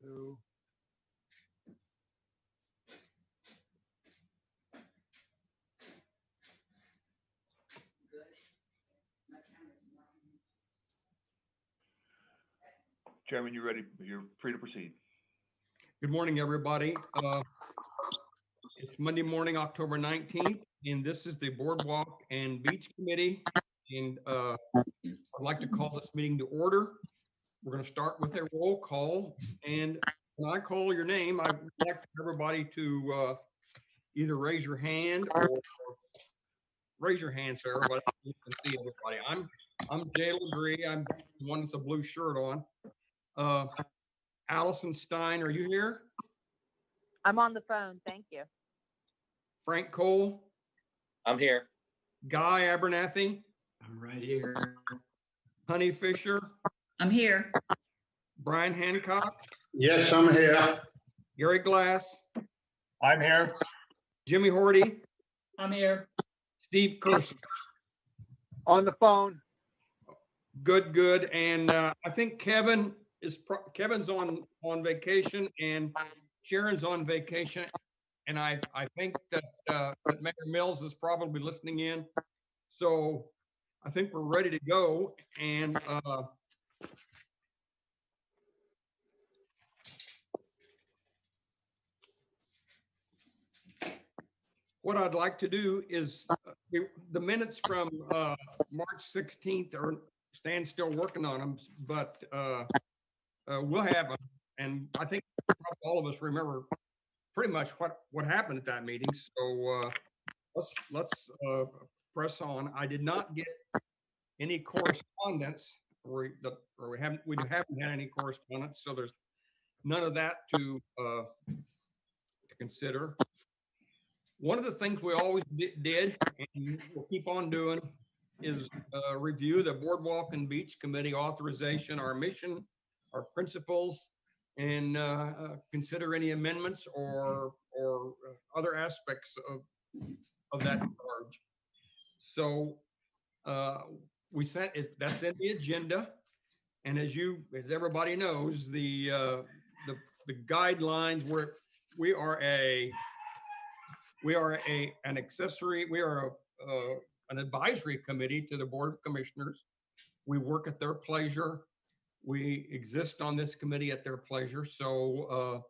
Two. Chairman, you're ready. You're free to proceed. Good morning, everybody. It's Monday morning, October 19th, and this is the Boardwalk and Beach Committee. And I'd like to call this meeting to order. We're going to start with a roll call. And when I call your name, I'd like for everybody to either raise your hand or raise your hand so everybody you can see everybody. I'm Jay LeGree. I'm the one with the blue shirt on. Allison Stein, are you here? I'm on the phone. Thank you. Frank Cole, I'm here. Guy Abernathy, I'm right here. Honey Fisher, I'm here. Brian Hancock, Yes, I'm here. Gary Glass, I'm here. Jimmy Horty, I'm here. Steve Kersen. On the phone. Good. And I think Kevin's on vacation and Sharon's on vacation. And I think that Mayor Mills is probably listening in. So I think we're ready to go. And what I'd like to do is the minutes from March 16th Stan's still working on them, but we'll have them. And I think all of us remember pretty much what happened at that meeting. So let's press on. I did not get any correspondence, we haven't had any correspondence, so there's none of that to consider. One of the things we always did, and we'll keep on doing, is review the Boardwalk and Beach Committee authorization, our mission, our principles, and consider any amendments or other aspects of that charge. So we sent it. That's in the agenda, and as everybody knows, the guidelines we are an accessory. We are an advisory committee to the Board of Commissioners. We work at their pleasure. We exist on this committee at their pleasure. So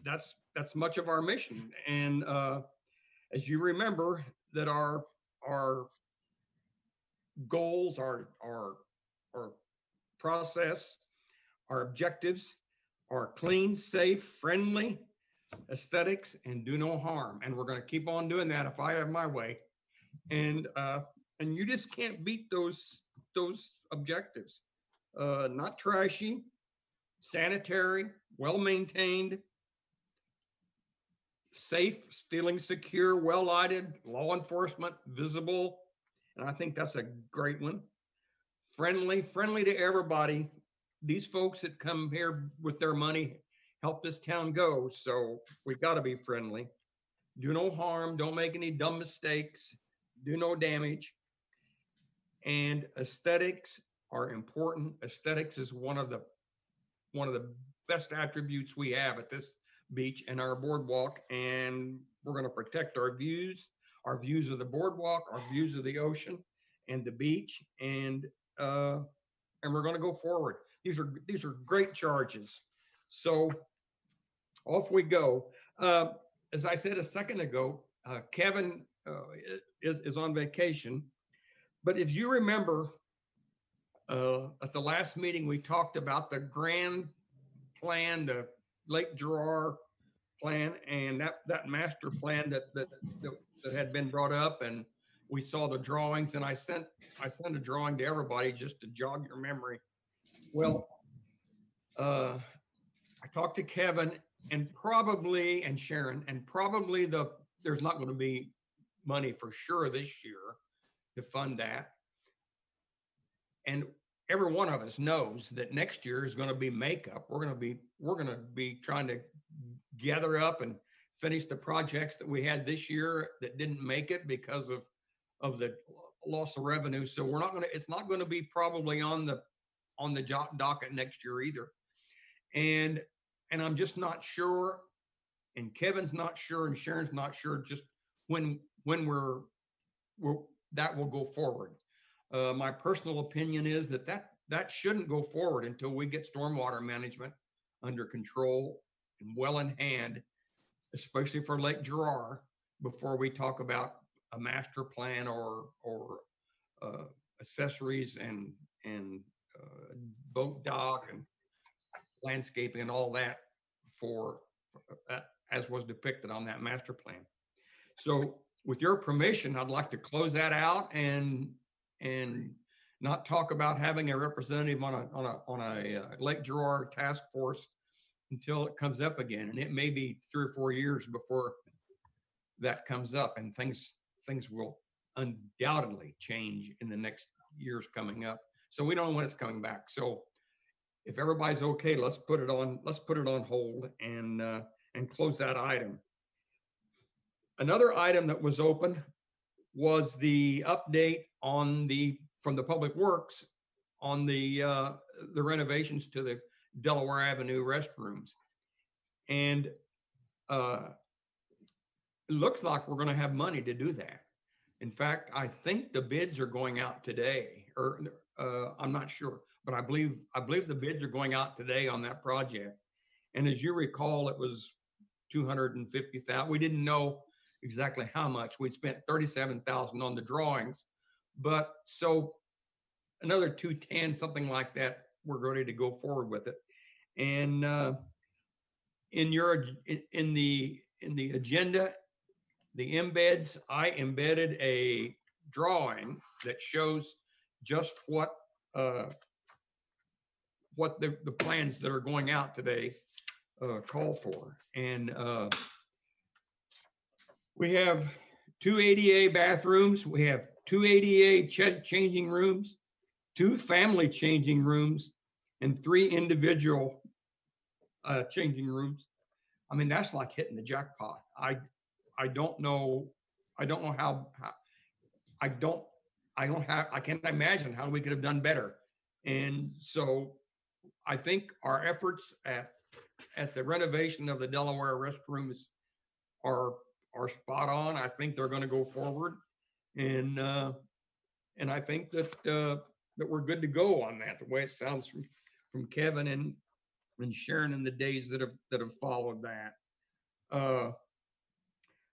that's much of our mission. And as you remember, that our goals, our process, our objectives are clean, safe, friendly, aesthetics, and do no harm. And we're going to keep on doing that if I have my way. And you just can't beat those objectives. Not trashy, sanitary, well-maintained, safe, feeling secure, well-lighted, law enforcement, visible. And I think that's a great one. Friendly to everybody. These folks that come here with their money help this town go. So we got to be friendly. Do no harm. Don't make any dumb mistakes. Do no damage. And aesthetics are important. Aesthetics is one of the best attributes we have at this beach and our boardwalk. And we're going to protect our views of the boardwalk, our views of the ocean and the beach, and we're going to go forward. These are great charges. So off we go. As I said a second ago, Kevin is on vacation. But if you remember, at the last meeting, we talked about the grand plan, the Lake Gerar plan, and that master plan that had been brought up, and we saw the drawings, and I sent a drawing to everybody just to jog your memory. Well, I talked to Kevin and Sharon, and probably there's not going to be money for sure this year to fund that. And every one of us knows that next year is going to be makeup. We're going to be trying to gather up and finish the projects that we had this year that didn't make it because of the loss of revenue. So it's not going to be probably on the on the docket next year either. And I'm just not sure, and Kevin's not sure, and Sharon's not sure just when we're that will go forward. My personal opinion is that shouldn't go forward until we get stormwater management under control and well in hand, especially for Lake Gerar, before we talk about a master plan or accessories and boat dock and landscaping and all that for as was depicted on that master plan. So with your permission, I'd like to close that out and not talk about having a representative on a Lake Gerar task force until it comes up again. And it may be 3 or 4 years before that comes up, and things will undoubtedly change in the next years coming up. So we don't know when it's coming back. So if everybody's okay, let's put it on hold and close that item. Another item that was open was the update from the Public Works on the renovations to the Delaware Avenue restrooms. And it looks like we're going to have money to do that. In fact, I think the bids are going out today, or I'm not sure, but I believe the bids are going out today on that project. And as you recall, it was $250,000. We didn't know exactly how much. We'd spent $37,000 on the drawings, but so another 210, something like that. We're ready to go forward with it. And in the agenda, the embeds, I embedded a drawing that shows just what the plans that are going out today call for. And we have 2 ADA bathrooms, we have 2 ADA changing rooms, 2 family changing rooms, and 3 individual changing rooms. I mean, that's like hitting the jackpot. I don't know how I can't imagine how we could have done better. And so I think our efforts at the renovation of the Delaware restrooms are spot on. I think they're going to go forward, and I think that we're good to go on that. The way it sounds from Kevin and Sharon in the days that have followed that.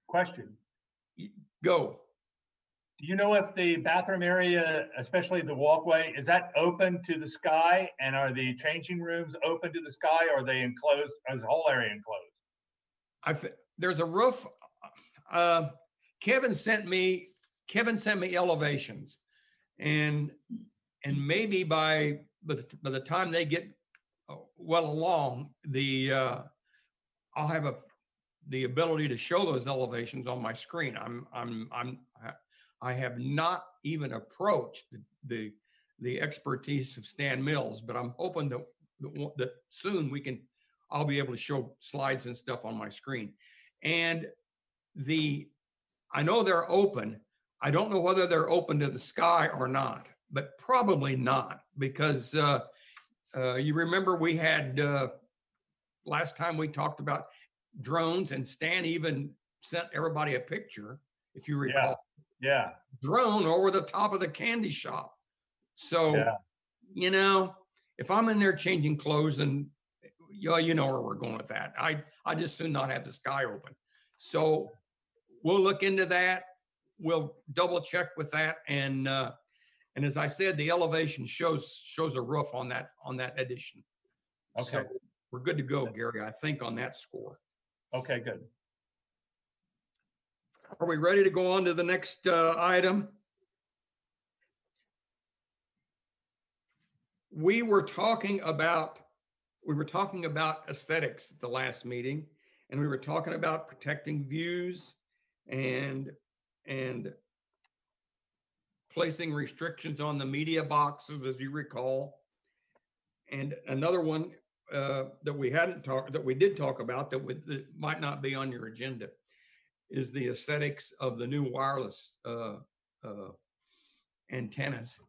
Question. Go. Do you know if the bathroom area, especially the walkway, is that open to the sky? And are the changing rooms open to the sky, or are they enclosed? Is the whole area enclosed? There's a roof. Kevin sent me elevations, and maybe by the time they get well along, I'll have the ability to show those elevations on my screen. I have not even approached the expertise of Stan Mills, but I'm hoping that soon I'll be able to show slides and stuff on my screen. And I know they're open. I don't know whether they're open to the sky or not, but probably not, because you remember we had last time we talked about drones, and Stan even sent everybody a picture, if you recall. Yeah. Drone over the top of the candy shop. So, if I'm in there changing clothes, then you know where we're going with that. I just soon not have the sky open. So we'll look into that. We'll double check with that. And as I said, the elevation shows a roof on that addition. Okay. So we're good to go, Gary, I think, on that score. Okay, good. Are we ready to go on to the next item? We were talking about aesthetics at the last meeting, and we were talking about protecting views and placing restrictions on the media boxes, as you recall. And another one that we did talk about that might not be on your agenda is the aesthetics of the new wireless antennas.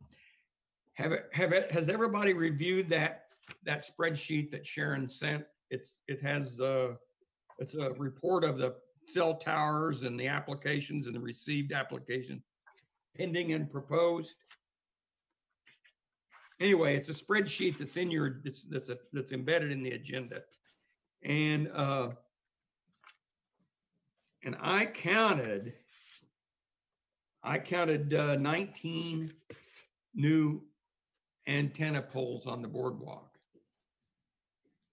Has everybody reviewed that spreadsheet that Sharon sent? It's a report of the cell towers and the applications and the received application, pending and proposed. Anyway, it's a spreadsheet that's in your, that's embedded in the agenda. And I counted 19 new antenna poles on the boardwalk.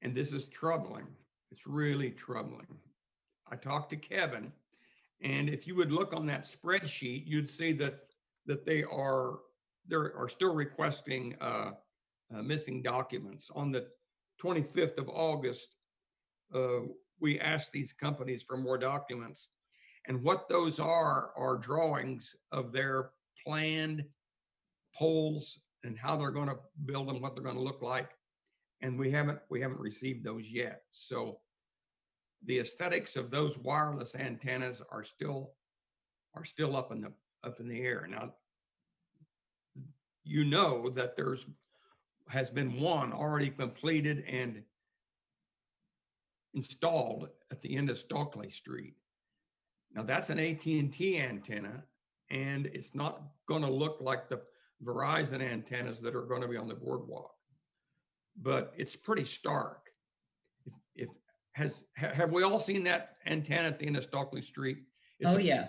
And this is troubling. It's really troubling. I talked to Kevin, and if you would look on that spreadsheet, you'd see that they are still requesting missing documents. On the 25th of August, we asked these companies for more documents, and what those are drawings of their planned poles and how they're going to build them, what they're going to look like, and we haven't received those yet. So the aesthetics of those wireless antennas are still up in the air. Now, you know that has been one already completed and installed at the end of Stockley Street. Now that's an AT&T antenna, and it's not going to look like the Verizon antennas that are going to be on the boardwalk, but it's pretty stark. Have we all seen that antenna at the end of Stockley Street? Yeah.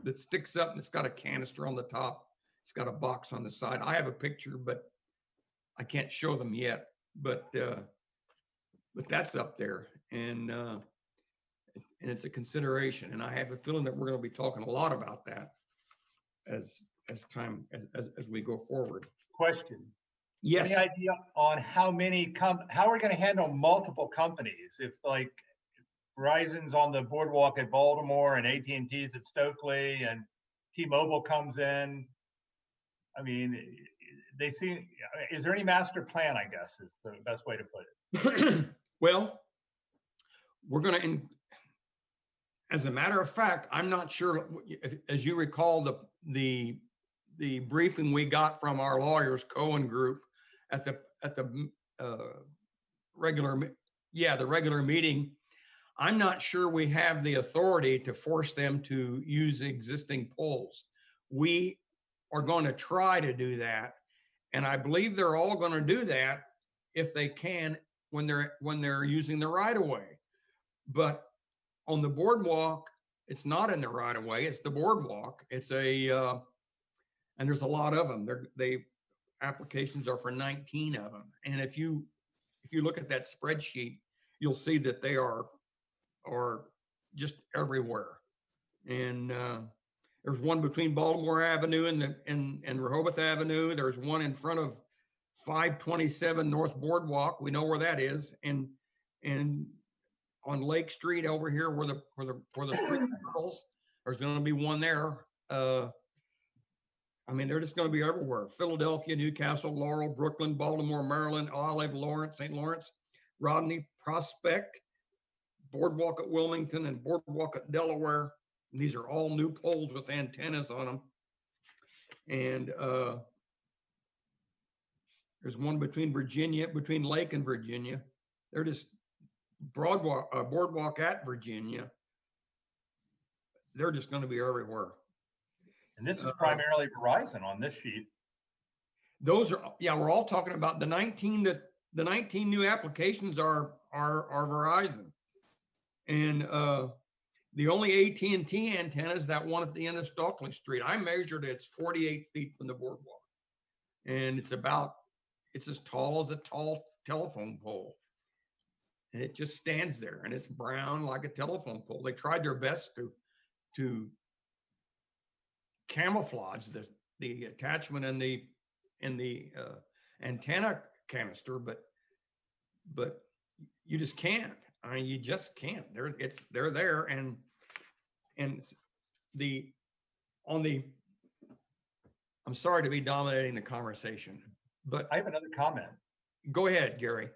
That sticks up and it's got a canister on the top. It's got a box on the side. I have a picture, but I can't show them yet. But that's up there, and it's a consideration. And I have a feeling that we're going to be talking a lot about that as we go forward. Question. Yes. Any idea on how many how are we going to handle multiple companies if like Verizon's on the boardwalk at Baltimore and AT&T's at Stokely and T-Mobile comes in? I mean, they see. Is there any master plan? I guess is the best way to put it. Well, we're going to. As a matter of fact, I'm not sure. As you recall, the briefing we got from our lawyers, Cohen Group, at the regular meeting. I'm not sure we have the authority to force them to use existing poles. We are going to try to do that, and I believe they're all going to do that if they can when they're using the right of way. But on the boardwalk, it's not in the right of way. It's the boardwalk. It's and there's a lot of them. Applications are for 19 of them. And if you look at that spreadsheet, you'll see that they are just everywhere. And there's one between Baltimore Avenue and Rehoboth Avenue. There's one in front of 527 North Boardwalk. We know where that is. And on Lake Street over here where the street girls, there's going to be one there. I mean, they're just going to be everywhere. Philadelphia, Newcastle, Laurel, Brooklyn, Baltimore, Maryland, Olive, Lawrence, St. Lawrence, Rodney, Prospect, Boardwalk at Wilmington, and Boardwalk at Delaware. And these are all new poles with antennas on them. And there's one between Lake and Virginia. They're just Boardwalk at Virginia. They're just going to be everywhere. And this is primarily Verizon on this sheet. Those are, we're all talking about the 19 new applications are Verizon. And the only AT&T antennas, that one at the end of Stockley Street, I measured it's 48 feet from the boardwalk. And it's as tall as a tall telephone pole. And it just stands there, and it's brown like a telephone pole. They tried their best to camouflage the attachment and the antenna canister, but you just can't. I mean, you just can't. They're there, and I'm sorry to be dominating the conversation, but I have another comment. Go ahead, Gary.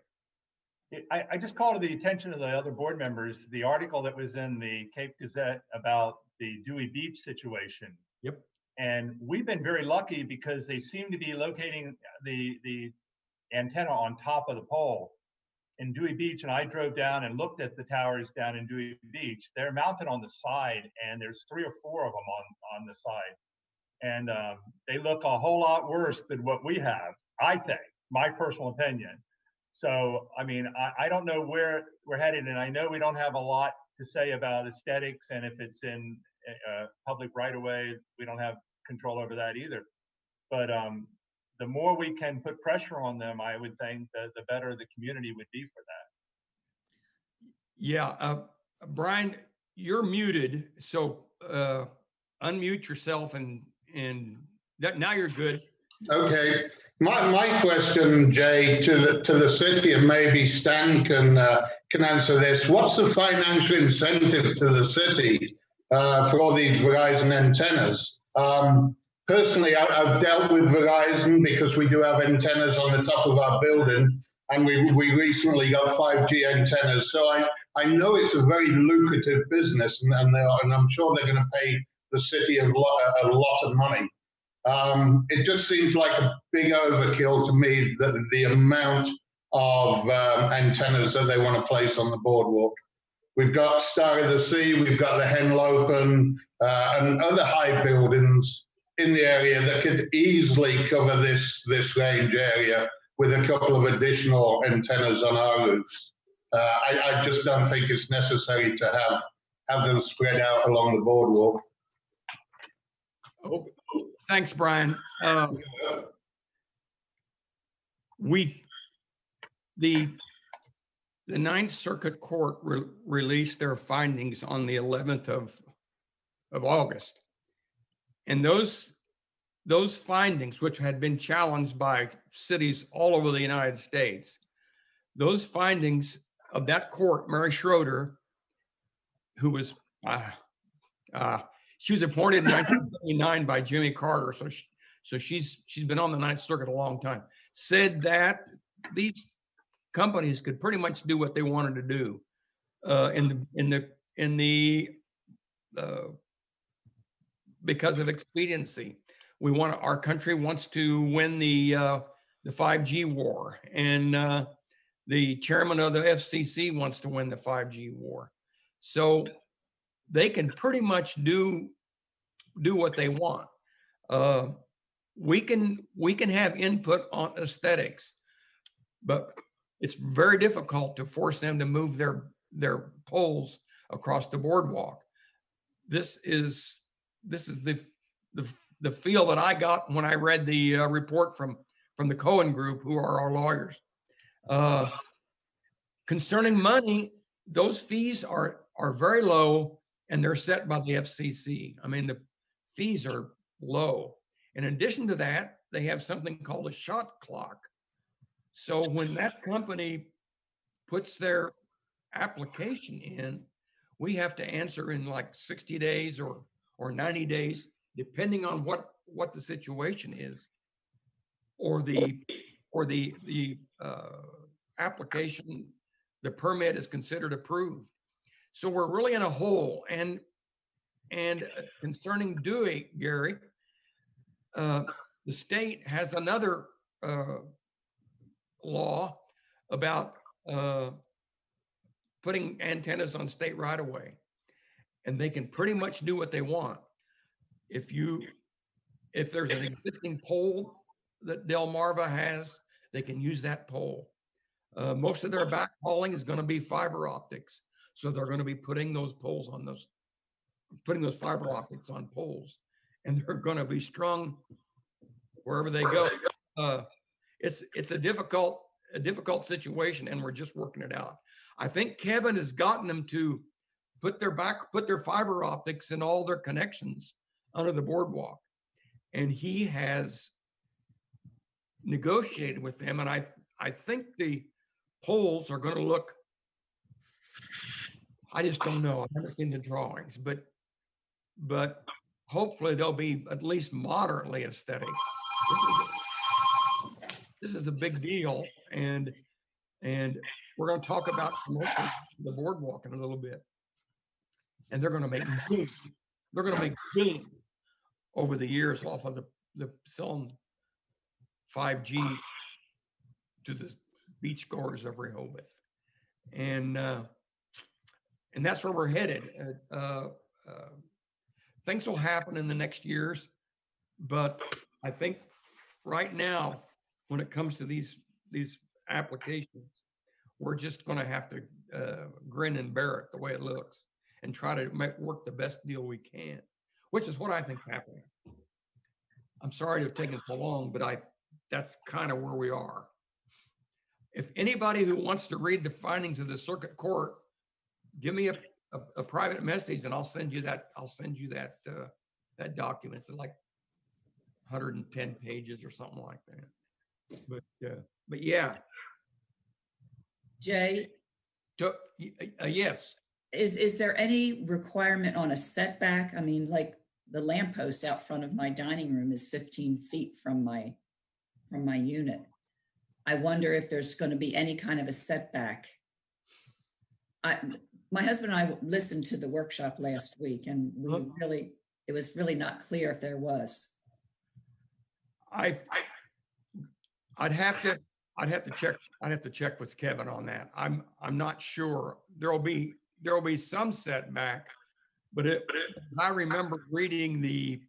I just called to the attention of the other board members, the article that was in the Cape Gazette about the Dewey Beach situation. Yep. And we've been very lucky because they seem to be locating the antenna on top of the pole in Dewey Beach. And I drove down and looked at the towers down in Dewey Beach. They're mounted on the side, and there's 3 or 4 of them on the side. And they look a whole lot worse than what we have, I think, my personal opinion. So, I mean, I don't know where we're headed, and I know we don't have a lot to say about aesthetics, and if it's in public right-of-way, we don't have control over that either. But the more we can put pressure on them, I would think that the better the community would be for that. Yeah, Brian, you're muted, so unmute yourself and now you're good. Okay. My question, Jay, to the city, and maybe Stan can answer this. What's the financial incentive to the city for all these Verizon antennas? Personally, I've dealt with Verizon because we do have antennas on the top of our building, and we recently got 5G antennas. So I know it's a very lucrative business, and I'm sure they're going to pay the city a lot of money. It just seems like a big overkill to me, that the amount of antennas that they want to place on the boardwalk. We've got Star of the Sea, we've got the Henlopen, and other high buildings in the area that could easily cover this range area with a couple of additional antennas on our roofs. I just don't think it's necessary to have them spread out along the boardwalk. Oh, thanks, Brian. The Ninth Circuit Court released their findings on the 11th of August. And those findings, which had been challenged by cities all over the United States, those findings of that court, Mary Schroeder, who was, she was appointed in 1979 by Jimmy Carter, so she's been on the Ninth Circuit a long time, said that these companies could pretty much do what they wanted to do because of expediency. Our country wants to win the 5G war, and the chairman of the FCC wants to win the 5G war. So they can pretty much do what they want. We can have input on aesthetics, but it's very difficult to force them to move their poles across the boardwalk. This is the feel that I got when I read the report from the Cohen Group, who are our lawyers. Concerning money, those fees are very low, and they're set by the FCC. I mean, the fees are low. In addition to that, they have something called a shot clock. So when that company puts their application in, we have to answer in like 60 days or 90 days, depending on what the situation is, or the application, the permit is considered approved. So we're really in a hole. And concerning Dewey, Gary, the state has another law about putting antennas on state right of way, and they can pretty much do what they want. If there's an existing pole that Delmarva has, they can use that pole. Most of their backhauling is going to be fiber optics, so they're going to be putting those fiber optics on poles, and they're going to be strung wherever they go. It's a difficult situation, and we're just working it out. I think Kevin has gotten them to put their fiber optics in all their connections under the boardwalk, and he has negotiated with them, and I think the poles are going to look, I just don't know, I haven't seen the drawings, but hopefully they'll be at least moderately aesthetic. This is a big deal, and we're going to talk about promoting the boardwalk in a little bit. And they're going to make billions. They're going to make billions over the years off of the selling 5G to the beachgoers of Rehoboth. And that's where we're headed. Things will happen in the next years, but I think right now, when it comes to these applications, we're just going to have to grin and bear it the way it looks and try to work the best deal we can, which is what I think is happening. I'm sorry to have taken so long, but that's kind of where we are. If anybody who wants to read the findings of the circuit court, give me a private message and I'll send you that. That document. It's like 110 pages or something like that. But yeah. Jay, yes. is there any requirement on a setback? I mean, like the lamppost out front of my dining room is 15 feet from my unit. I wonder if there's going to be any kind of a setback. My husband and I listened to the workshop last week, and it was really not clear if there was. I'd have to check with Kevin on that. I'm not sure. There'll be some setback, but as I remember reading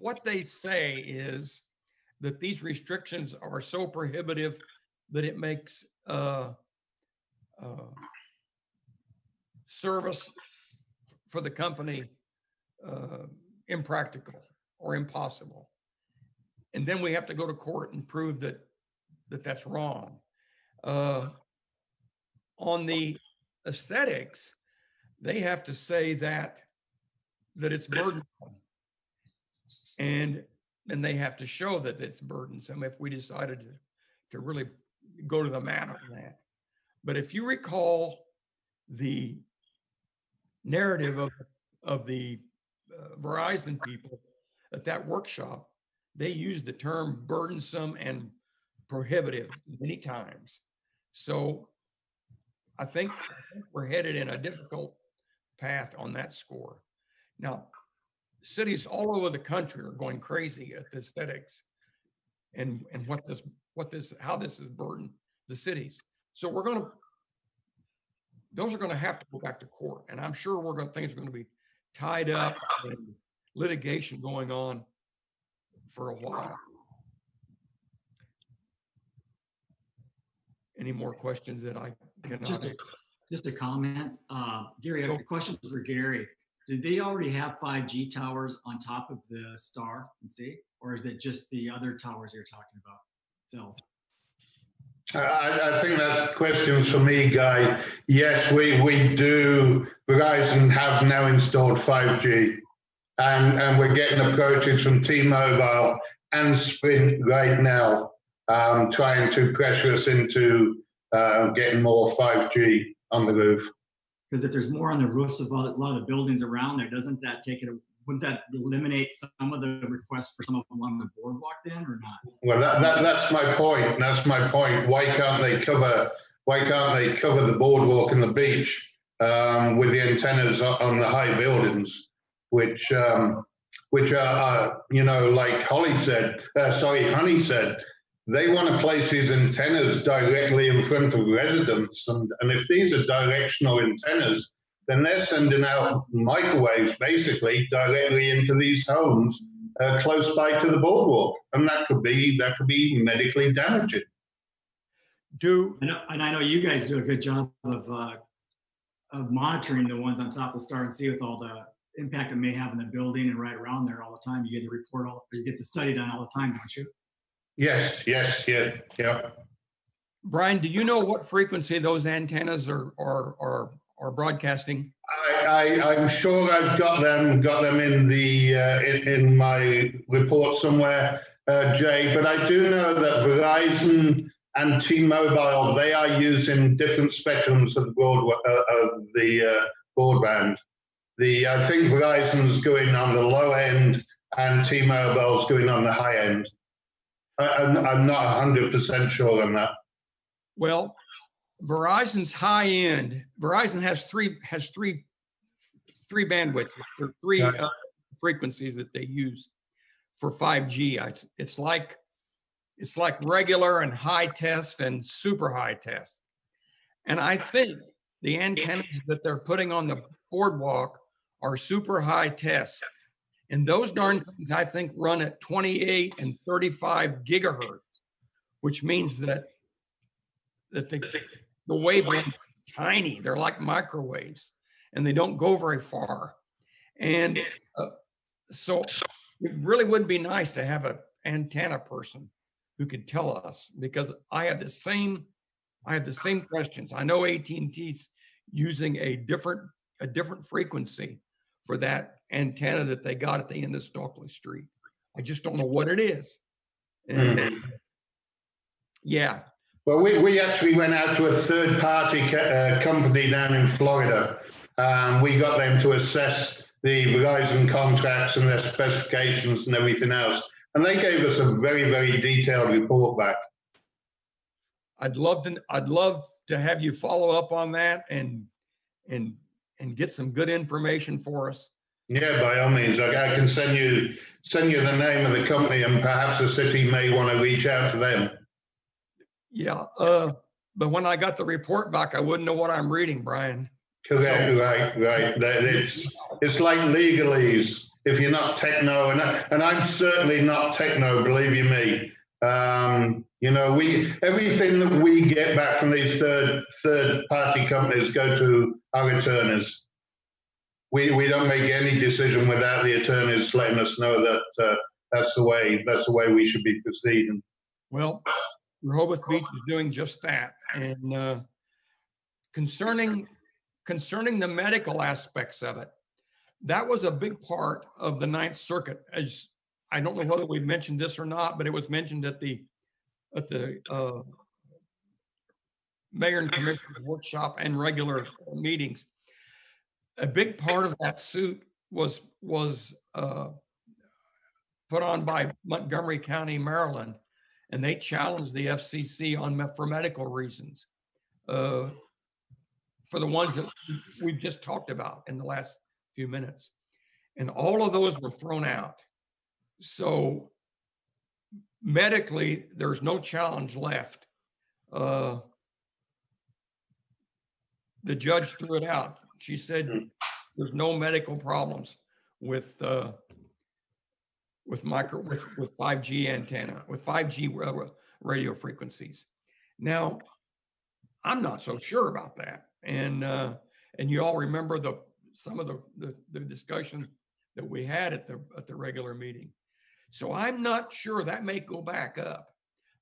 what they say is that these restrictions are so prohibitive that it makes service for the company impractical or impossible. And then we have to go to court and prove that that's wrong. On the aesthetics, they have to say that it's burdensome. And they have to show that it's burdensome if we decided to really go to the mat on that. But if you recall the narrative of the Verizon people at that workshop, they used the term burdensome and prohibitive many times. So I think we're headed in a difficult path on that score. Now, cities all over the country are going crazy at the aesthetics and how this has burdened the cities. So those are going to have to go back to court, and I'm sure things are going to be tied up and litigation going on for a while. Any more questions that I cannot? Just a comment. Gary, I have a question for Gary. Did they already have 5G towers on top of the Star and C, or is it just the other towers you're talking about? Cells. I think that's questions for me, Guy. Yes, we do. Verizon have now installed 5G, and we're getting approaches from T-Mobile and Sprint right now, trying to pressure us into getting more 5G on the roof. Because if there's more on the roofs of a lot of the buildings around there, doesn't that wouldn't that eliminate some of the requests for some of them along the boardwalk then, or not? Well, that's my point. That's my point. Why can't they cover the boardwalk and the beach with the antennas on the high buildings, which are like Honey said, they want to place these antennas directly in front of residents, and if these are directional antennas, then they're sending out microwaves basically directly into these homes close by to the boardwalk, and that could be medically damaging. And I know you guys do a good job of monitoring the ones on top of the Star and C with all the impact it may have in the building and right around there all the time. You get you get the study done all the time, don't you? Yes, yeah. Brian, do you know what frequency those antennas are broadcasting? I'm sure I've got them in in my report somewhere, Jay. But I do know that Verizon and T-Mobile, they are using different spectrums of the broadband. I think Verizon's going on the low end and T-Mobile's going on the high end. I'm not 100% sure on that. Well, Verizon's high end. Verizon has three bandwidths or three Right. frequencies that they use for 5G. It's like regular and high test and super high test. And I think the antennas that they're putting on the boardwalk are super high test. And those darn things, I think, run at 28 and 35 gigahertz, which means that the wavelength is tiny. They're like microwaves, and they don't go very far. And so it really would be nice to have an antenna person who could tell us, because I have the same questions. I know AT&T's using a different frequency for that antenna that they got at the end of Stockley Street. I just don't know what it is. And yeah. Well, we actually went out to a third-party company down in Florida. We got them to assess the Verizon contracts and their specifications and everything else. And they gave us a very, very detailed report back. I'd love to have you follow up on that and get some good information for us. Yeah, by all means. I can send you the name of the company, and perhaps the city may want to reach out to them. Yeah, but when I got the report back, I wouldn't know what I'm reading, Brian. Correct, so, right. It's like legalese if you're not techno, and I'm certainly not techno, believe you me. Everything that we get back from these third party companies go to our attorneys. We don't make any decision without the attorneys letting us know that that's the way we should be proceeding. Well, Rehoboth Beach is doing just that. And concerning the medical aspects of it, that was a big part of the Ninth Circuit. As I don't know whether we mentioned this or not, but it was mentioned at the mayor and commissioner's workshop and regular meetings. A big part of that suit was put on by Montgomery County, Maryland, and they challenged the FCC for medical reasons, for the ones that we've just talked about in the last few minutes. And all of those were thrown out. So medically, there's no challenge left. The judge threw it out. She said there's no medical problems with 5G antenna, with 5G radio frequencies. Now, I'm not so sure about that. And you all remember some of the discussion that we had at the regular meeting. So I'm not sure, that may go back up.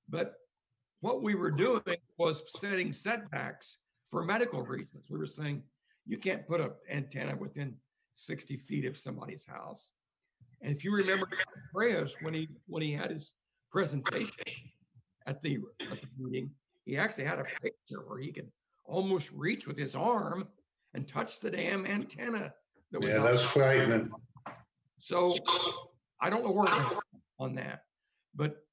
But what we were doing was setting setbacks for medical reasons. We were saying, you can't put an antenna within 60 feet of somebody's house. And if you remember Reyes, when he had his presentation at the meeting, he actually had a picture where he could almost reach with his arm and touch the damn antenna. That's frightening. So I don't know where we're on that, but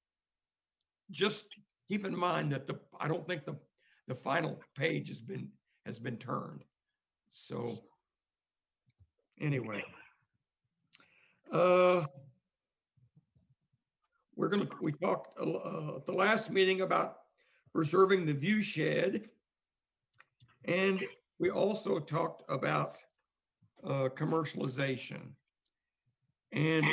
just keep in mind that I don't think the final page has been turned. So anyway, we talked at the last meeting about preserving the view shed, and we also talked about commercialization. And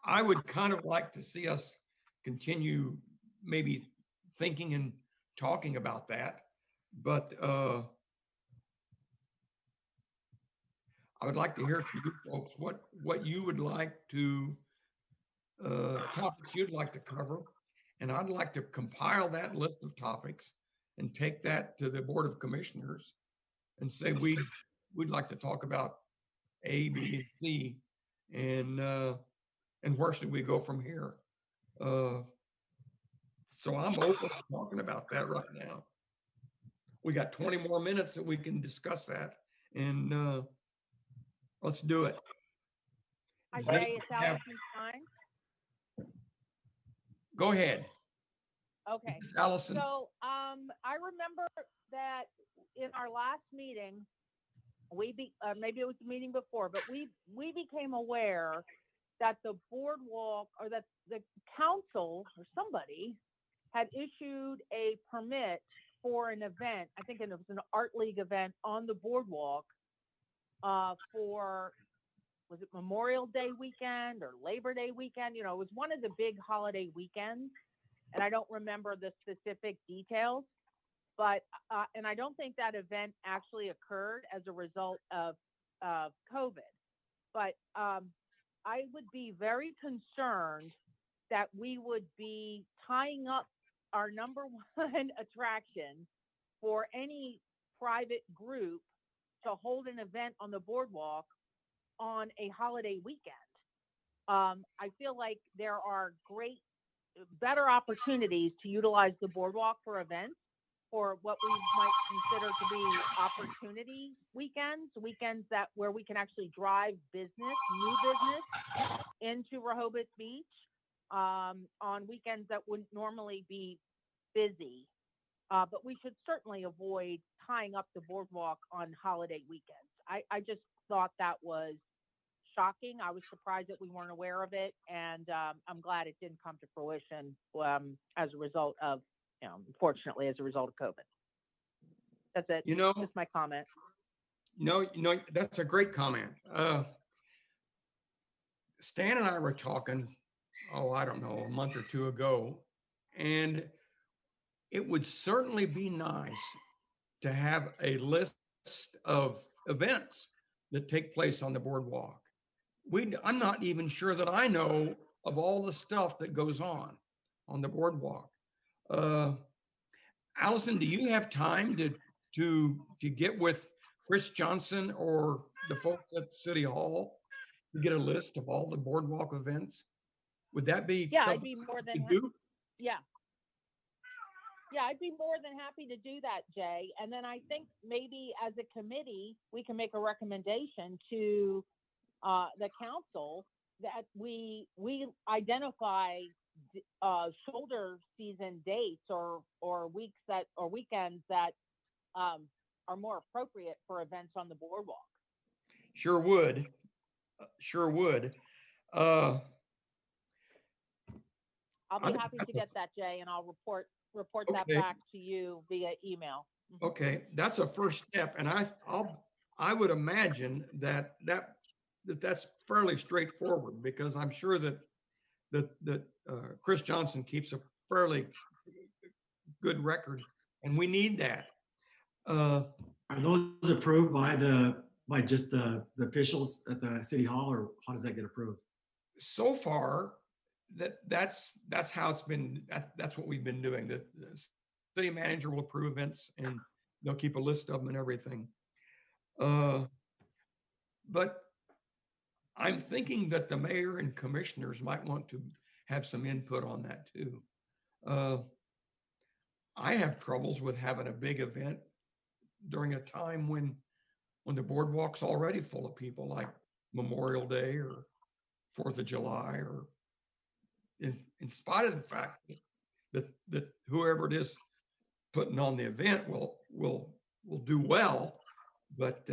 I would kind of like to see us continue maybe thinking and talking about that, but I would like to hear from you folks what you would like to topics you'd like to cover, and I'd like to compile that list of topics and take that to the Board of Commissioners and say we'd like to talk about A, B, and C, and where should we go from here? So I'm open to talking about that right now. We got 20 more minutes that we can discuss that, and let's do it. Jay, it's Allison's time. Go ahead. Okay. Allison. So I remember that in our last meeting, maybe it was the meeting before, but we became aware that the boardwalk, or that the council or somebody had issued a permit for an event. I think it was an art league event on the boardwalk for, was it Memorial Day weekend or Labor Day weekend? You know, it was one of the big holiday weekends, and I don't remember the specific details. But and I don't think that event actually occurred as a result of COVID. But I would be very concerned that we would be tying up our number one attraction for any private group to hold an event on the boardwalk on a holiday weekend. I feel like there are better opportunities to utilize the boardwalk for events, or what we might consider to be opportunity weekends that where we can actually drive new business into Rehoboth Beach on weekends that wouldn't normally be busy. But we should certainly avoid tying up the boardwalk on holiday weekends. I just thought that was shocking. I was surprised that we weren't aware of it, and I'm glad it didn't come to fruition as a result of, unfortunately, as a result of COVID. That's it. Just my comment. That's a great comment. Stan and I were talking, I don't know, a month or two ago, and it would certainly be nice to have a list of events that take place on the boardwalk. I'm not even sure that I know of all the stuff that goes on the boardwalk. Allison, do you have time to get with Chris Johnson or the folks at City Hall to get a list of all the boardwalk events? Would that be I'd be more than I'd be more than happy to do that, Jay. And then I think maybe as a committee, we can make a recommendation to the council that we identify shoulder season dates or weekends that are more appropriate for events on the boardwalk. Sure would. I'll be happy to get that, Jay, and I'll report that back to you via email. Okay, that's a first step, and I would imagine that's fairly straightforward, because I'm sure that Chris Johnson keeps a fairly good record, and we need that. Are those approved by just the officials at the city hall, or how does that get approved? So far, that's how it's been. That's what we've been doing. The city manager will approve events, and they'll keep a list of them and everything. But I'm thinking that the mayor and commissioners might want to have some input on that too. I have troubles with having a big event during a time when the boardwalk's already full of people, like Memorial Day or 4th of July, or in spite of the fact that whoever it is putting on the event will do well, but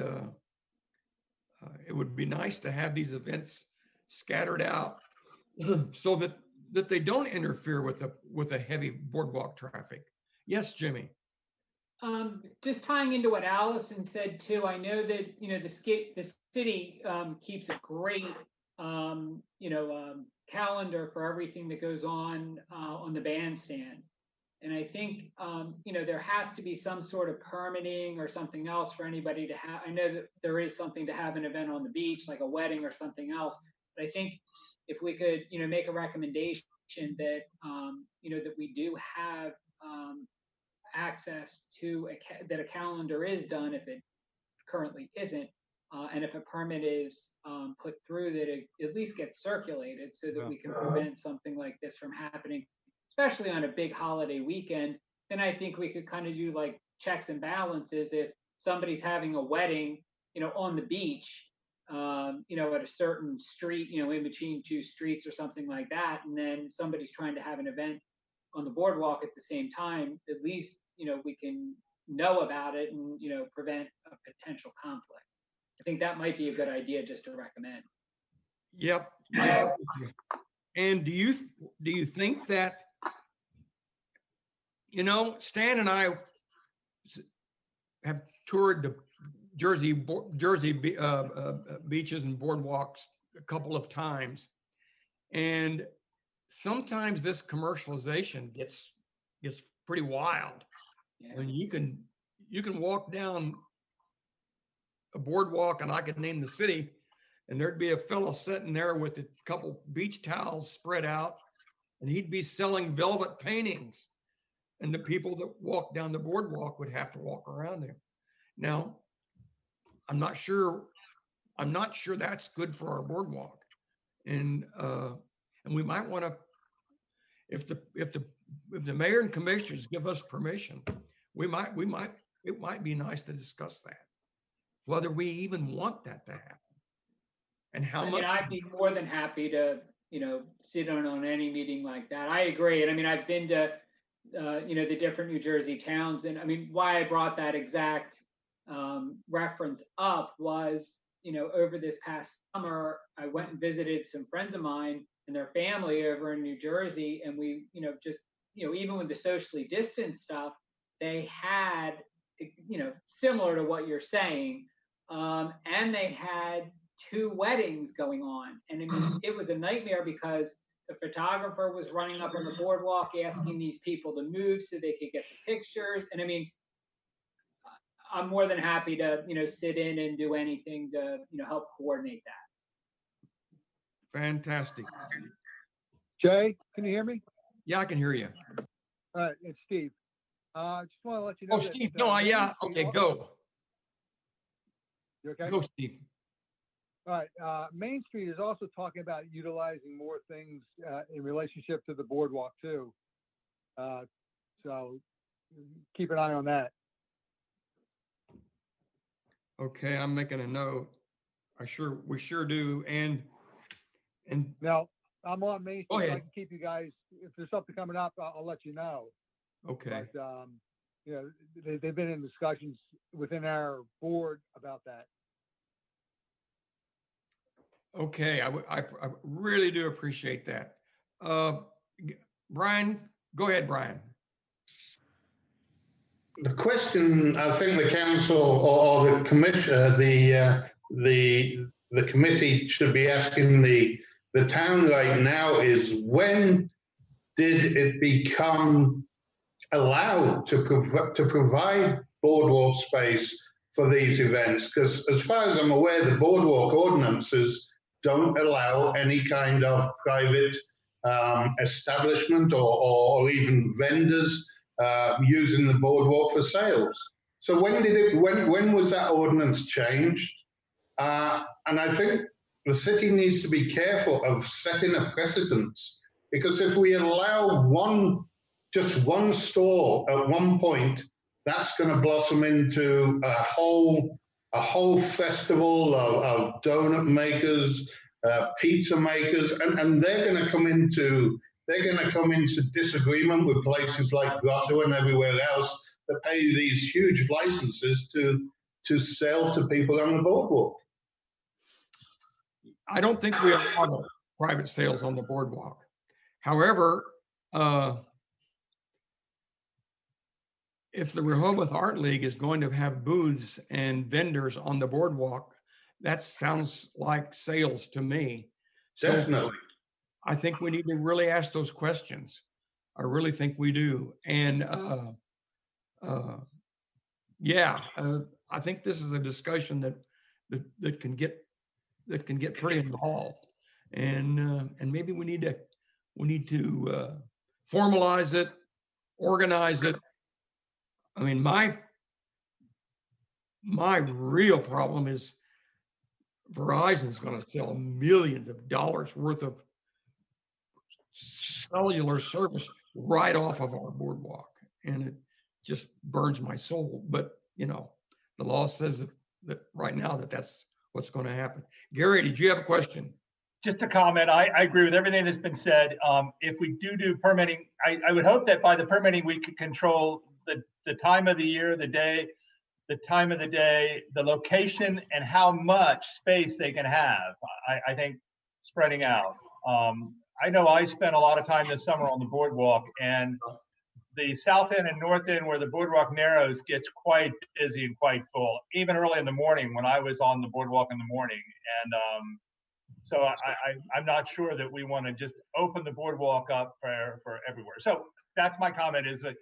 it would be nice to have these events scattered out so that they don't interfere with a heavy boardwalk traffic. Yes, Jimmy. Just tying into what Allison said too, I know that the city keeps a great calendar for everything that goes on the bandstand, and I think there has to be some sort of permitting or something else for anybody to have. I know that there is something to have an event on the beach, like a wedding or something else, but I think if we could make a recommendation that that we do have access to that a calendar is done if it currently isn't, and if a permit is put through, that it at least gets circulated so that we can prevent something like this from happening, especially on a big holiday weekend. Then I think we could kind of do like checks and balances. If somebody's having a wedding, on the beach, at a certain street, in between two streets or something like that, and then somebody's trying to have an event on the boardwalk at the same time, at least we can know about it and prevent a potential conflict. I think that might be a good idea just to recommend. Yep. And do you think that, Stan and I have toured the Jersey beaches and boardwalks a couple of times, and sometimes this commercialization gets pretty wild. Yeah. And you can walk down a boardwalk, and I could name the city, and there'd be a fellow sitting there with a couple beach towels spread out, and he'd be selling velvet paintings, and the people that walk down the boardwalk would have to walk around him. Now, I'm not sure that's good for our boardwalk, and we might want to, if the mayor and commissioners give us permission, it might be nice to discuss that, whether we even want that to happen, and how I much. mean, I'd be more than happy to, sit on any meeting like that. I agree. And I mean, I've been to, the different New Jersey towns. And I mean, why I brought that exact reference up was, over this past summer, I went and visited some friends of mine and their family over in New Jersey. And we, just, even with the socially distanced stuff, they had, similar to what you're saying. And they had 2 weddings going on. And I mean, it was a nightmare because the photographer was running up on the boardwalk asking these people to move so they could get the pictures. And I mean, I'm more than happy to, sit in and do anything to, help coordinate that. Fantastic. Jay, can you hear me? Yeah, I can hear you. All right, it's Steve. Just want to let you know. Oh, that, Steve, no, yeah, okay, go. You okay? Go, Steve. All right, Main Street is also talking about utilizing more things in relationship to the boardwalk too. So keep an eye on that. Okay, I'm making a note. We sure do. And Now, I'm on Main Street. Go So I ahead. can keep you guys, if there's something coming up, I'll let you know. okay, But, they've been in discussions within our board about that. okay, I really do appreciate that. Brian, go ahead, Brian. The question I think the council or the commission, the committee should be asking the town right now is, when did it become allowed to provide boardwalk space for these events? Because as far as I'm aware, the boardwalk ordinances don't allow any kind of private establishment or even vendors using the boardwalk for sales. So when was that ordinance changed? And I think the city needs to be careful of setting a precedence, because if we allow just one store at one point, that's going to blossom into a whole festival of donut makers, pizza makers, and they're going to come into disagreement with places like Grotto and everywhere else that pay these huge licenses to sell to people on the boardwalk. I don't think we allow private sales on the boardwalk. However, if the Rehoboth Art League is going to have booths and vendors on the boardwalk, that sounds like sales to me. So Definitely. I think we need to really ask those questions. I really think we do. And I think this is a discussion that can get pretty involved. And maybe we need to formalize it, organize it. I mean, my real problem is Verizon's going to sell millions of dollars worth of cellular service right off of our boardwalk, and it just burns my soul. But the law says that right now that's what's going to happen. Gary, did you have a question? Just a comment. I agree with everything that's been said. If we do permitting, I would hope that by the permitting we could control the time of the year, the day, the time of the day, the location, and how much space they can have. I think spreading out. I know I spent a lot of time this summer on the boardwalk, and the south end and north end where the boardwalk narrows gets quite busy and quite full, even early in the morning when I was on the boardwalk in the morning. And so I'm not sure that we want to just open the boardwalk up for everywhere. So that's my comment, is that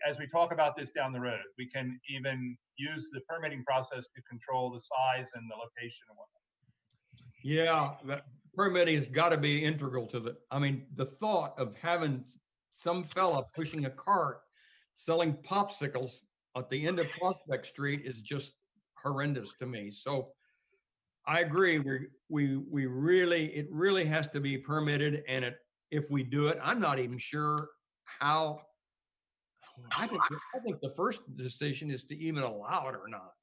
as we talk about this down the road, we can even use the permitting process to control the size and the location and whatnot. Yeah, that permitting has got to be integral to I mean, the thought of having some fella pushing a cart selling popsicles at the end of Prospect Street is just horrendous to me. So I agree. We really, it really has to be permitted. And if we do it, I'm not even sure how. I think the first decision is to even allow it or not.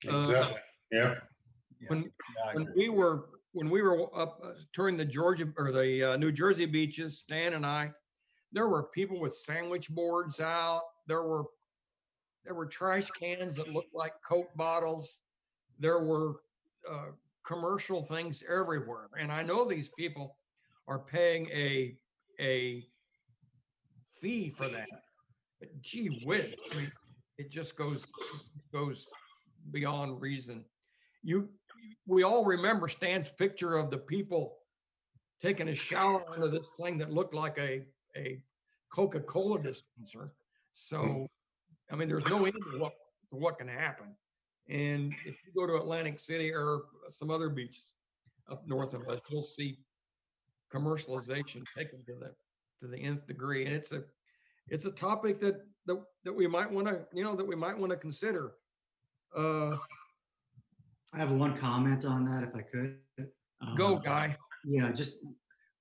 Exactly. Yeah. When we were up touring the Georgia or the New Jersey beaches, Stan and I, there were people with sandwich boards out. There were trash cans that looked like Coke bottles. There were commercial things everywhere, and I know these people are paying a fee for that. But gee whiz, I mean, it just goes beyond reason. We all remember Stan's picture of the people taking a shower under this thing that looked like a Coca-Cola dispenser. So, I mean, there's no end to what can happen. And if you go to Atlantic City or some other beaches up north of us, you'll see commercialization taken to the nth degree. And it's a topic that we might want to consider. I have one comment on that, if I could. Go, Guy. Yeah,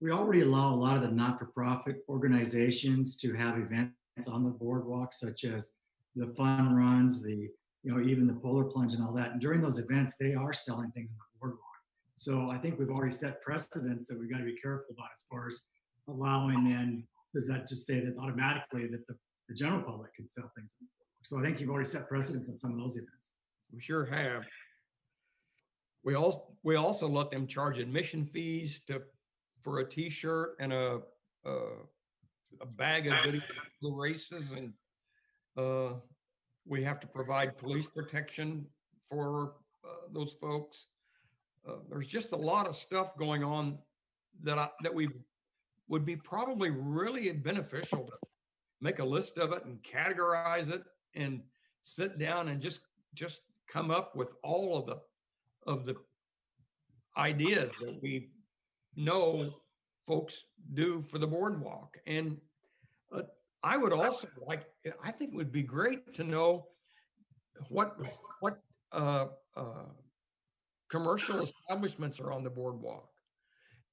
we already allow a lot of the not-for-profit organizations to have events on the boardwalk, such as the fun runs, even the polar plunge and all that. And during those events, they are selling things on the boardwalk. So I think we've already set precedents that we've got to be careful about as far as allowing. And does that just say that automatically that the general public can sell things on the boardwalk? So I think you've already set precedents on some of those events. We sure have. We also let them charge admission fees for a T-shirt and a bag of goodies for the races, and we have to provide police protection for those folks. There's just a lot of stuff going on that would be probably really beneficial to make a list of it and categorize it and sit down and just come up with all of the ideas that we know folks do for the boardwalk. And I would also I think it would be great to know what commercial establishments are on the boardwalk.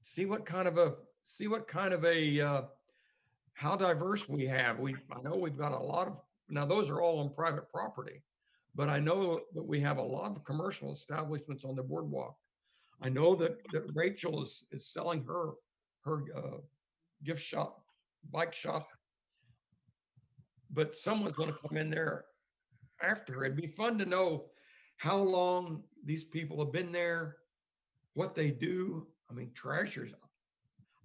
See what kind of a how diverse we have. I know we've got a lot of, now those are all on private property, but I know that we have a lot of commercial establishments on the boardwalk. I know that Rachel is selling her gift shop, bike shop, but someone's going to come in there after her. It'd be fun to know how long these people have been there, what they do. I mean, trashers.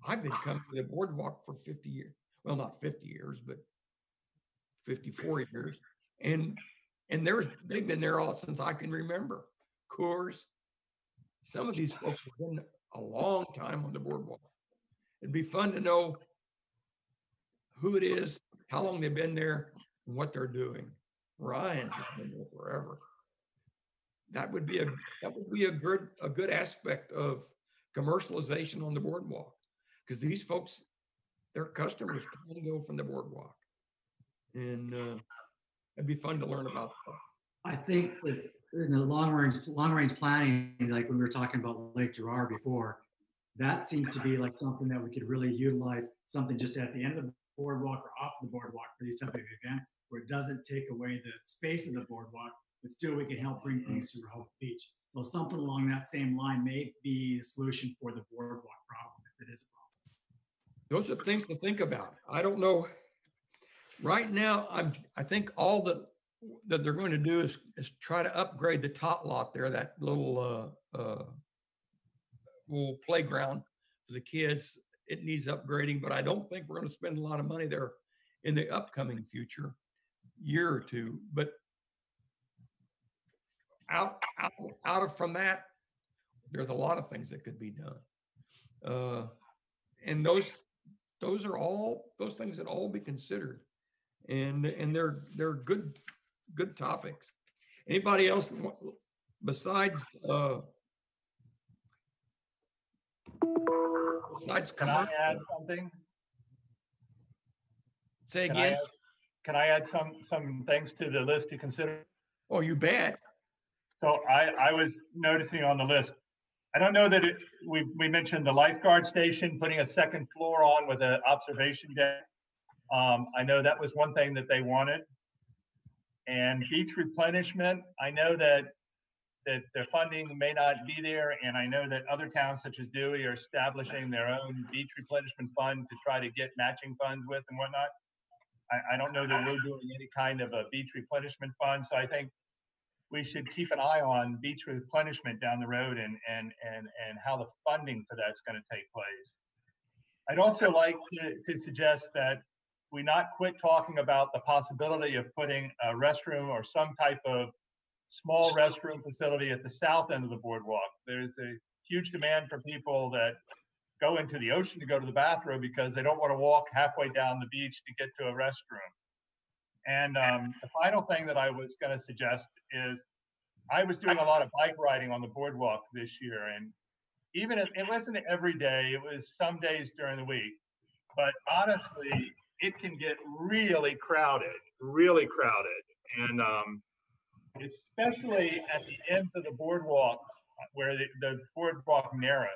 I've been coming to the boardwalk for 50 years. Well, not 50 years, but 54 years. And they've been there all since I can remember. Coors. Some of these folks have been a long time on the boardwalk. It'd be fun to know who it is, how long they've been there, and what they're doing. Ryan's been there forever. That would be a good aspect of commercialization on the boardwalk, because these folks, their customers come and go from the boardwalk, and it'd be fun to learn about that. I think that in the long range planning, like when we were talking about Lake Gerar before, that seems to be like something that we could really utilize, something just at the end of the boardwalk or off the boardwalk for these type of events, where it doesn't take away the space of the boardwalk, but still we can help bring things to Rehoboth Beach. So something along that same line may be the solution for the boardwalk problem, if it is a problem. Those are things to think about. I don't know. Right now, I think all the that they're going to do is try to upgrade the tot lot there, that little playground for the kids. It needs upgrading, but I don't think we're going to spend a lot of money there in the upcoming future year or two. But out of from that, there's a lot of things that could be done. And those things that all be considered. And they're good topics. Anybody else besides Can I add something? Say Can again. Can I add some things to the list to consider? Oh, you bet. So I was noticing on the list, I don't know that we mentioned the lifeguard station, putting a second floor on with an observation deck. I know that was one thing that they wanted. And beach replenishment, I know that their funding may not be there, and I know that other towns such as Dewey are establishing their own beach replenishment fund to try to get matching funds with and whatnot. I don't know that we're doing any kind of a beach replenishment fund, so I think we should keep an eye on beach replenishment down the road and how the funding for that's going to take place. I'd also like to suggest that we not quit talking about the possibility of putting a restroom or some type of small restroom facility at the south end of the boardwalk. There's a huge demand for people that go into the ocean to go to the bathroom because they don't want to walk halfway down the beach to get to a restroom. And the final thing that I was going to suggest is I was doing a lot of bike riding on the boardwalk this year, and even if it wasn't every day, it was some days during the week. But honestly, it can get really crowded. And especially at the ends of the boardwalk where the boardwalk narrows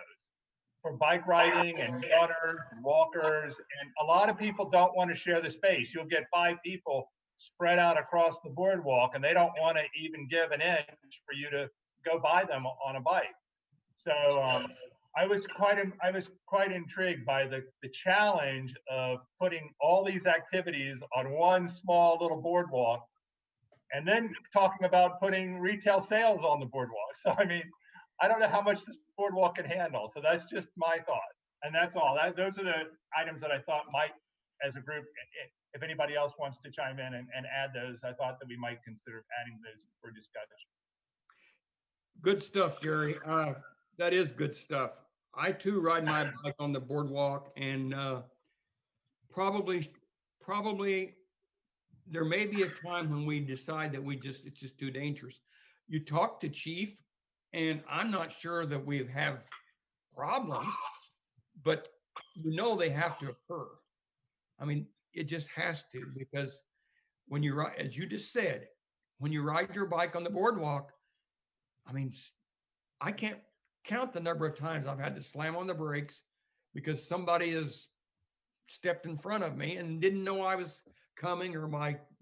for bike riding and runners and walkers. And a lot of people don't want to share the space. You'll get 5 people spread out across the boardwalk, and they don't want to even give an inch for you to go by them on a bike. So I was quite intrigued by the challenge of putting all these activities on one small little boardwalk, and then talking about putting retail sales on the boardwalk. So I mean, I don't know how much this boardwalk can handle. So that's just my thought, and that's all. Those are the items that I thought might, as a group, if anybody else wants to chime in and add those, I thought that we might consider adding those for discussion. Good stuff, Gary. That is good stuff. I too ride my bike on the boardwalk, and probably there may be a time when we decide that it's just too dangerous. You talk to Chief, and I'm not sure that we have problems, but they have to occur. I mean, it just has to, because when you ride, as you just said, when you ride your bike on the boardwalk, I mean, I can't count the number of times I've had to slam on the brakes because somebody has stepped in front of me and didn't know I was coming, or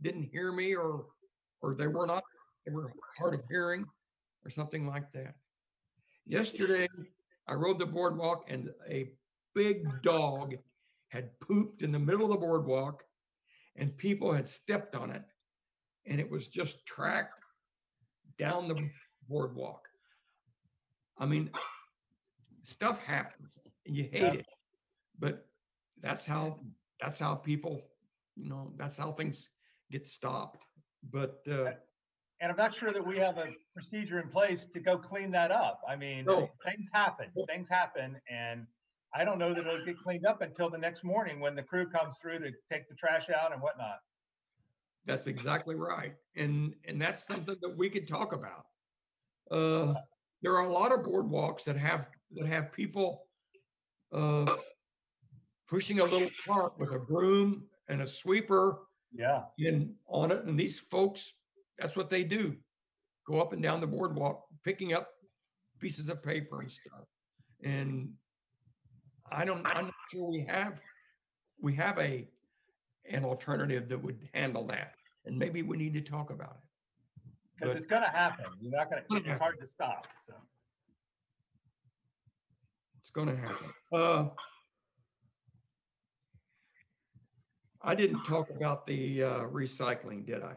didn't hear me, or they were hard of hearing or something like that. Yesterday, I rode the boardwalk and a big dog had pooped in the middle of the boardwalk, and people had stepped on it, and it was just tracked down the boardwalk. I mean, stuff happens and you hate it, but that's how people, that's how things get stopped. But and I'm not sure that we have a procedure in place to go clean that up. I mean, things happen, and I don't know that it'll get cleaned up until the next morning when the crew comes through to take the trash out and whatnot. That's exactly right, and that's something that we could talk about. There are a lot of boardwalks that have people pushing a little cart with a broom and a sweeper, on it, and these folks, that's what they do, go up and down the boardwalk picking up pieces of paper and stuff. And I'm not sure we have an alternative that would handle that, and maybe we need to talk about it. Because it's going to happen. You're not going to. It's hard to stop. So it's going to happen. I didn't talk about the recycling, did I?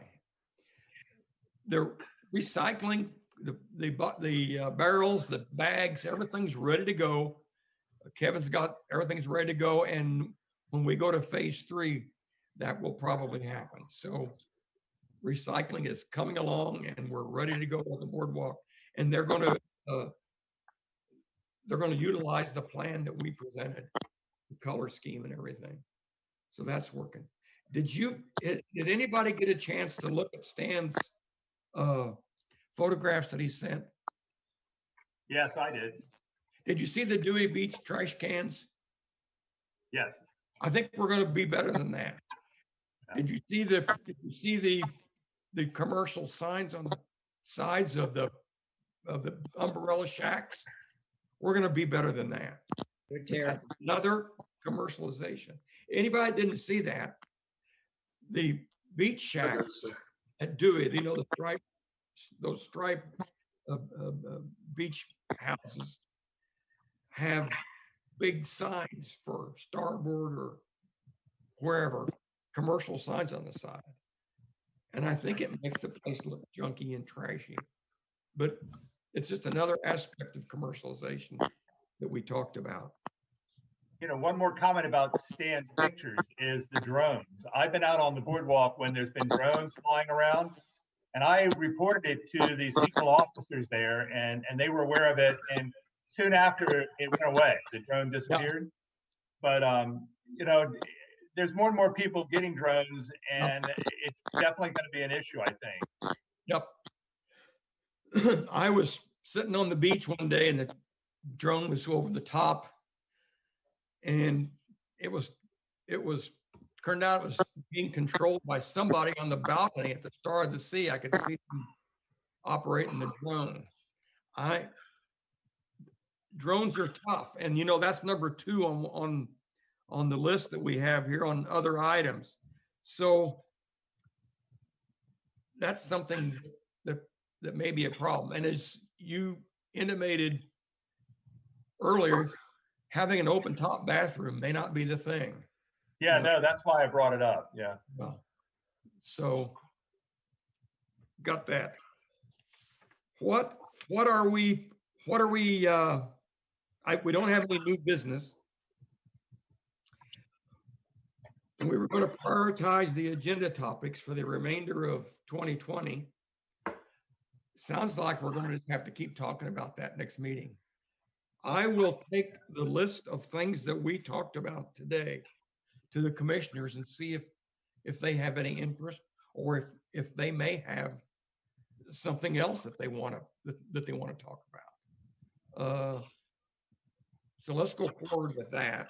they're recycling the barrels, the bags, everything's ready to go. Kevin's got everything's ready to go, and when we go to phase 3, that will probably happen. So recycling is coming along, and we're ready to go on the boardwalk. And they're going to utilize the plan that we presented, the color scheme and everything. So that's working. Did anybody get a chance to look at Stan's photographs that he sent? Yes, I did. Did you see the Dewey Beach trash cans? Yes. I think we're going to be better than that. Did you see the commercial signs on the sides of the umbrella shacks? We're going to be better than that. They're terrible. Another commercialization. Anybody that didn't see that? The beach shacks at Dewey, you know, those striped beach houses have big signs for Starboard or wherever, commercial signs on the side. And I think it makes the place look junky and trashy. But it's just another aspect of commercialization that we talked about. You know, one more comment about Stan's pictures is the drones. I've been out on the boardwalk when there's been drones flying around, and I reported it to the seasonal officers there, and they were aware of it. And soon after, it went away. The drone disappeared. But you know, there's more and more people getting drones, and it's definitely going to be an issue, I think. Yep. I was sitting on the beach one day, and the drone was over the top, and it turned out it was being controlled by somebody on the balcony at the Star of the Sea. I could see them operating the drone. Drones are tough, and you know that's number 2 on the list that we have here on other items. So that's something that may be a problem. And as you intimated earlier, having an open top bathroom may not be the thing. Yeah, no, that's why I brought it up. Yeah. Well, so got that. What are we, we don't have any new business. We were going to prioritize the agenda topics for the remainder of 2020. Sounds like we're going to have to keep talking about that next meeting. I will take the list of things that we talked about today to the commissioners and see if they have any interest, or if they may have something else that they want to talk about. So let's go forward with that.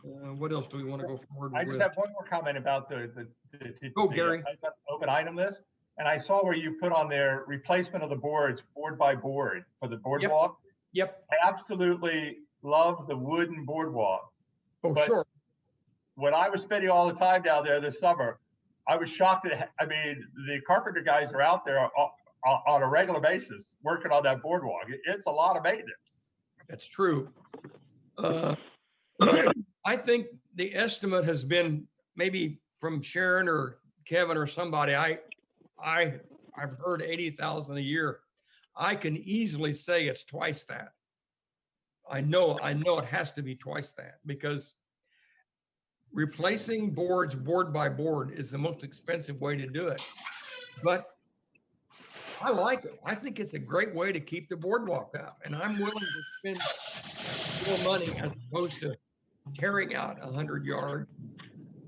What else do we want to go forward with? I just have one more comment about the Gary. Open item list. And I saw where you put on there replacement of the boards, board by board for the boardwalk. Yep. I absolutely love the wooden boardwalk. Oh, but sure. When I was spending all the time down there this summer, I was shocked at, I mean, the carpenter guys are out there on a regular basis working on that boardwalk. It's a lot of maintenance. That's true. I think the estimate has been maybe from Sharon or Kevin or somebody. I've heard 80,000 a year. I can easily say it's twice that. I know it has to be twice that, because replacing boards board by board is the most expensive way to do it. But I like it. I think it's a great way to keep the boardwalk up, and I'm willing to spend more money as opposed to tearing out 100 yards,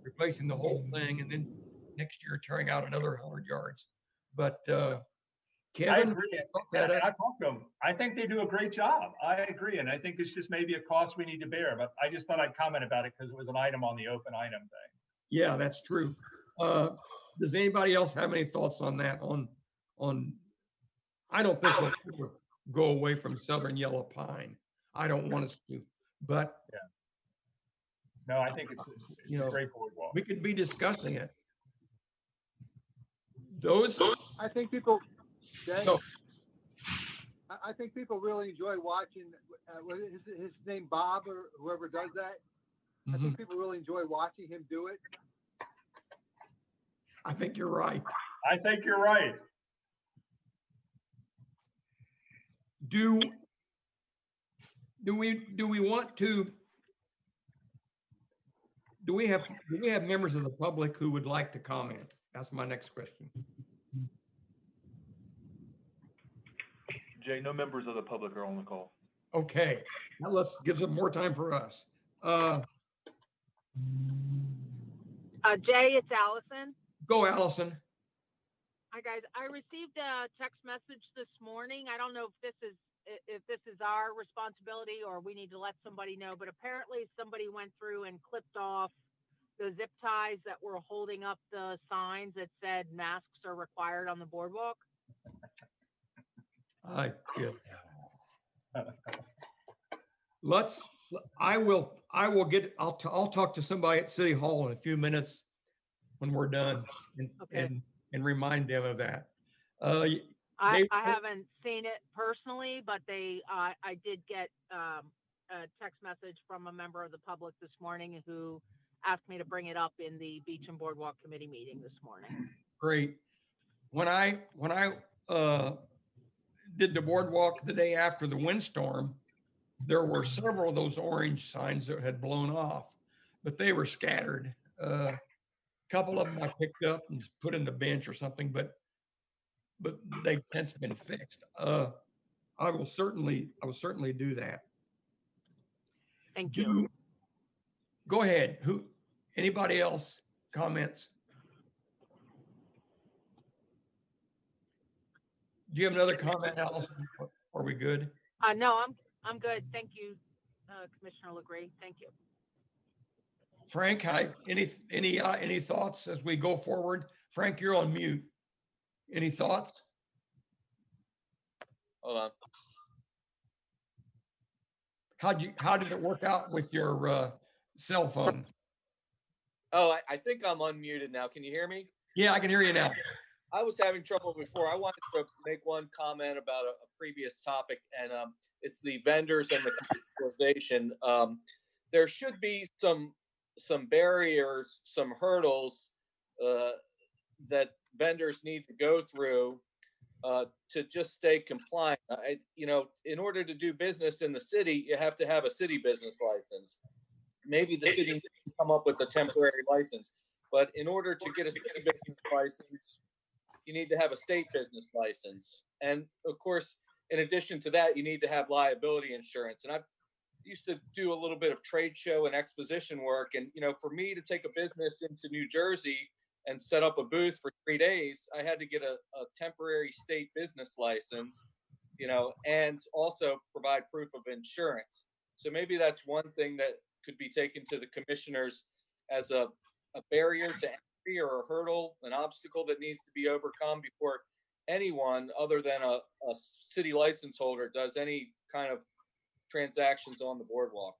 replacing the whole thing, and then next year tearing out another 100 yards. But Kevin, I agree. I talked to them. I think they do a great job. I agree, and I think it's just maybe a cost we need to bear. But I just thought I'd comment about it because it was an item on the open item thing. Yeah, that's true. Does anybody else have any thoughts on that? I don't think we'll ever go away from Southern Yellow Pine. I don't want us to, but yeah. No, I think it's a great boardwalk. We could be discussing it. I think people, no. I think people really enjoy watching. His name Bob or whoever does that. I Mhm. think people really enjoy watching him do it. I think you're right. I think you're right. Do we want to, do we have members of the public who would like to comment? That's my next question. Jay, no members of the public are on the call. Okay, now let's give some more time for us. Jay, it's Allison. Go, Allison. Hi guys, I received a text message this morning. I don't know if this is our responsibility or we need to let somebody know, but apparently somebody went through and clipped off the zip ties that were holding up the signs that said masks are required on the boardwalk. I get. Let's. I'll talk to somebody at City Hall in a few minutes when we're done, and remind them of that. I haven't seen it personally, but I did get a text message from a member of the public this morning who asked me to bring it up in the Beach and Boardwalk Committee meeting this morning. Great. When I did the boardwalk the day after the windstorm, there were several of those orange signs that had blown off, but they were scattered. A couple of them I picked up and put in the bench or something, but they've since been fixed. I will certainly do that. Thank you. Go ahead. Anybody else comments? Do you have another comment, Allison? Are we good? No, I'm good. Thank you, Commissioner LeGree. Thank you. Frank, any thoughts as we go forward? Frank, you're on mute. Any thoughts? Hold on. How did it work out with your cell phone? Oh, I think I'm unmuted now. Can you hear me? Yeah, I can hear you now. I was having trouble before. I wanted to make one comment about a previous topic, and it's the vendors and the commercialization. There should be some barriers, some hurdles that vendors need to go through to just stay compliant. In order to do business in the city, you have to have a city business license. Maybe the city needs to come up with a temporary license, but in order to get a city business license, you need to have a state business license. And of course, in addition to that, you need to have liability insurance. And I used to do a little bit of trade show and exposition work. And, for me to take a business into New Jersey and set up a booth for 3 days, I had to get a temporary state business license, and also provide proof of insurance. So maybe that's one thing that could be taken to the commissioners as a barrier to entry or a hurdle, an obstacle that needs to be overcome before anyone other than a city license holder does any kind of transactions on the boardwalk.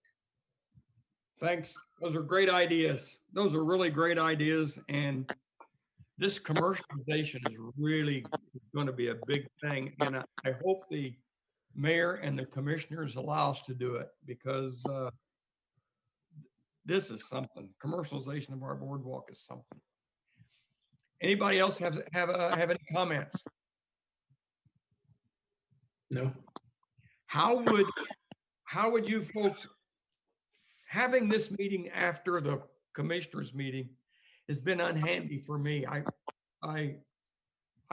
Thanks. Those are great ideas. Those are really great ideas. And this commercialization is really going to be a big thing. And I hope the mayor and the commissioners allow us to do it, because this is something. Commercialization of our boardwalk is something. Anybody else have any comments? No. How would you folks, having this meeting after the commissioners meeting has been unhandy for me. I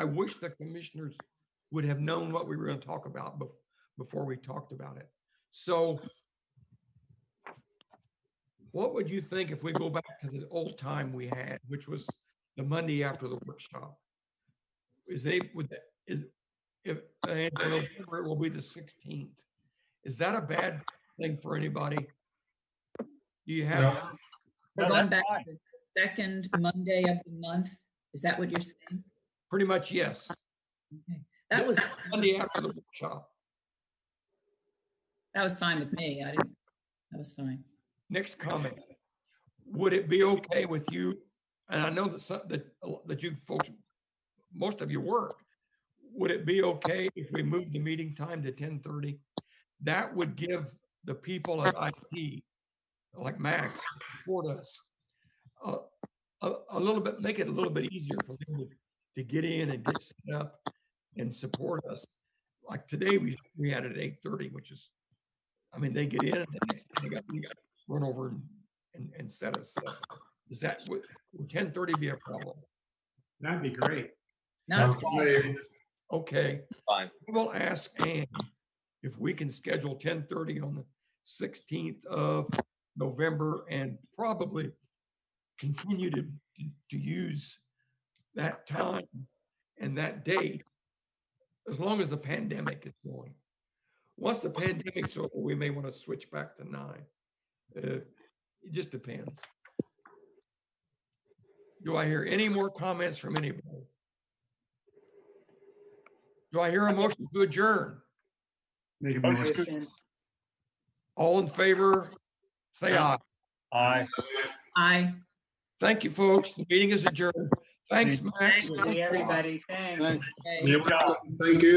wish the commissioners would have known what we were going to talk about before we talked about it. So what would you think if we go back to the old time we had, which was the Monday after the workshop? November, it will be the 16th. Is that a bad thing for anybody? Do you have? No. We're No, going that's back fine. to the second Monday of the month. Is that what you're saying? Pretty much, yes. Okay. That was Monday after the workshop. fine with me. That was fine. Next comment. Would it be okay with you? And I know that you folks, most of you work. Would it be okay if we moved the meeting time to 10:30? That would give the people at IT like Max, support us a little bit, make it a little bit easier for them to get in and get set up and support us. Like today, we had it at 8:30, which is, I mean, they get in and the next thing they got to run over and set us up. Is that, would 10:30 be a problem? That'd be great. Not Okay. Fine. We'll ask Ann if we can schedule 10:30 on the 16th of November and probably continue to use that time and that date as long as the pandemic is going. Once the pandemic's over, we may want to switch back to 9. It just depends. Do I hear any more comments from anybody? Do I hear a motion to adjourn? Make a Motion. motion. All in favor, say aye. Aye. I. Thank you, folks. The meeting is adjourned. Thanks, Max. See everybody. Thanks. Good job. Thank you.